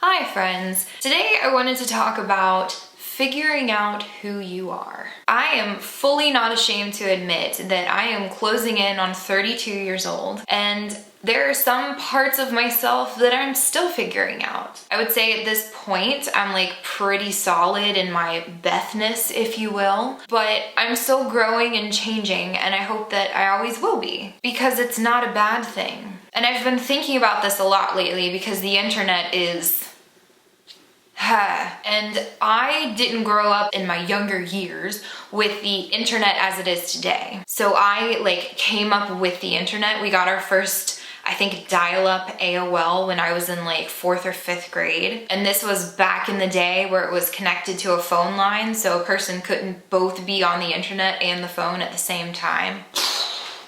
Hi friends! Today I wanted to talk about figuring out who you are. I am fully not ashamed to admit that I am closing in on 32 years old, and there are some parts of myself that I'm still figuring out. I would say at this point I'm like pretty solid in my Bethness, if you will, but I'm still growing and changing, and I hope that I always will be, because it's not a bad thing. And I've been thinking about this a lot lately because the internet is and I didn't grow up in my younger years with the internet as it is today. So I came up with the internet. We got our first, I think, dial-up AOL when I was in like 4th or 5th grade. And this was back in the day where it was connected to a phone line, so a person couldn't both be on the internet and the phone at the same time.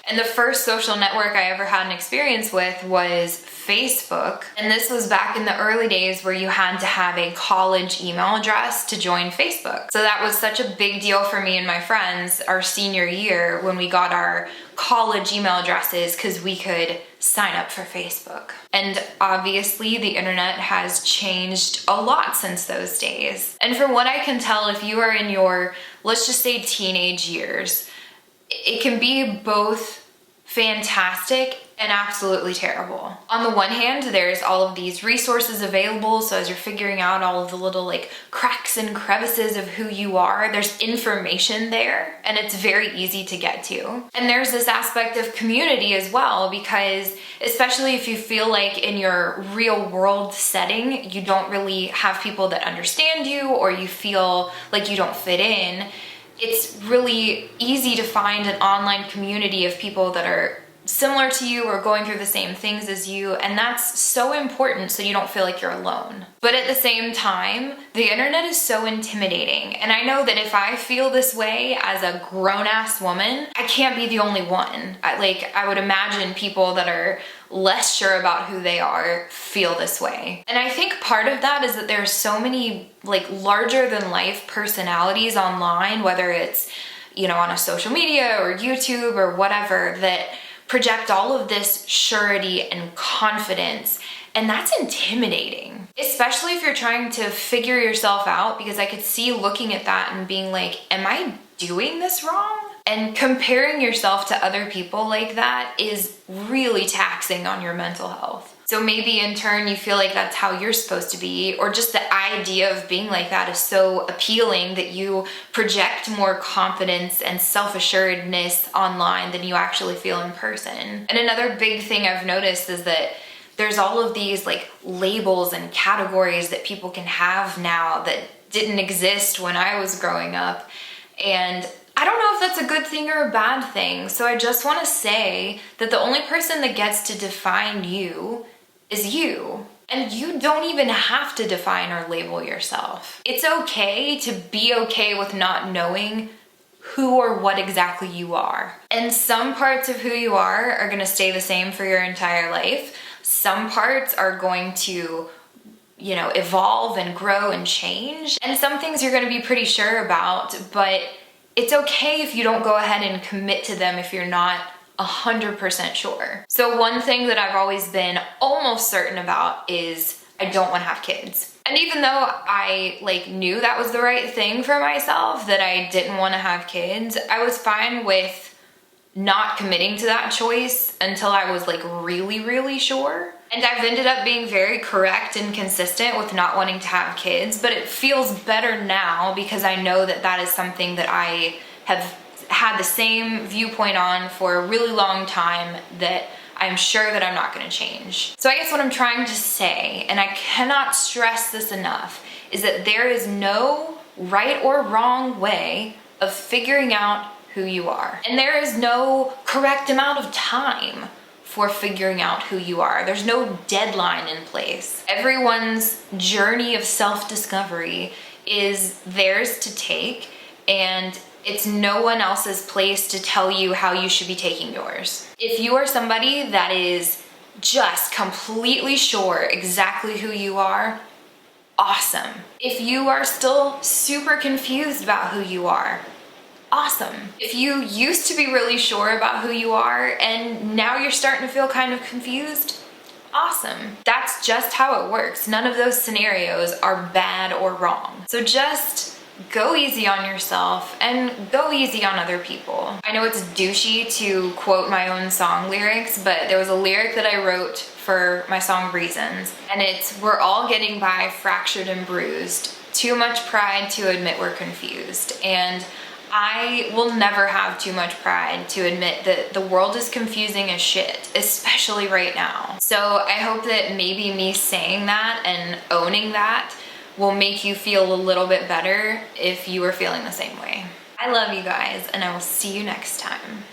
And the first social network I ever had an experience with was Facebook. And this was back in the early days where you had to have a college email address to join Facebook. So that was such a big deal for me and my friends our senior year when we got our college email addresses, because we could sign up for Facebook. And obviously the internet has changed a lot since those days. And from what I can tell, if you are in your, let's just say, teenage years, it can be both fantastic and absolutely terrible. On the one hand, there's all of these resources available, so as you're figuring out all of the little cracks and crevices of who you are, there's information there, and it's very easy to get to. And there's this aspect of community as well, because especially if you feel like in your real world setting, you don't really have people that understand you, or you feel like you don't fit in, it's really easy to find an online community of people that are similar to you or going through the same things as you, and that's so important so you don't feel like you're alone. But at the same time, the internet is so intimidating, and I know that if I feel this way as a grown-ass woman, I can't be the only one. I would imagine people that are less sure about who they are feel this way. And I think part of that is that there's so many larger than life personalities online, whether it's, on a social media or YouTube or whatever, that project all of this surety and confidence, and that's intimidating, especially if you're trying to figure yourself out, because I could see looking at that and being like, am I doing this wrong? And comparing yourself to other people like that is really taxing on your mental health. So maybe in turn you feel like that's how you're supposed to be, or just the idea of being like that is so appealing that you project more confidence and self-assuredness online than you actually feel in person. And another big thing I've noticed is that there's all of these labels and categories that people can have now that didn't exist when I was growing up. And I don't know if that's a good thing or a bad thing. So I just want to say that the only person that gets to define you is you. And you don't even have to define or label yourself. It's okay to be okay with not knowing who or what exactly you are. And some parts of who you are going to stay the same for your entire life. Some parts are going to evolve and grow and change. And some things you're going to be pretty sure about, but it's okay if you don't go ahead and commit to them if you're not 100% sure. So one thing that I've always been almost certain about is I don't want to have kids. And even though I knew that was the right thing for myself, that I didn't want to have kids, I was fine with not committing to that choice until I was really, really sure. And I've ended up being very correct and consistent with not wanting to have kids, but it feels better now because I know that that is something that I have had the same viewpoint on for a really long time, that I'm sure that I'm not going to change. So I guess what I'm trying to say, and I cannot stress this enough, is that there is no right or wrong way of figuring out who you are. And there is no correct amount of time for figuring out who you are. There's no deadline in place. Everyone's journey of self-discovery is theirs to take, and it's no one else's place to tell you how you should be taking yours. If you are somebody that is just completely sure exactly who you are, awesome. If you are still super confused about who you are, awesome. If you used to be really sure about who you are and now you're starting to feel kind of confused, awesome. That's just how it works. None of those scenarios are bad or wrong. So just go easy on yourself and go easy on other people. I know it's douchey to quote my own song lyrics, but there was a lyric that I wrote for my song Reasons, and it's, we're all getting by fractured and bruised. Too much pride to admit we're confused. And I will never have too much pride to admit that the world is confusing as shit, especially right now. So I hope that maybe me saying that and owning that will make you feel a little bit better if you are feeling the same way. I love you guys, and I will see you next time.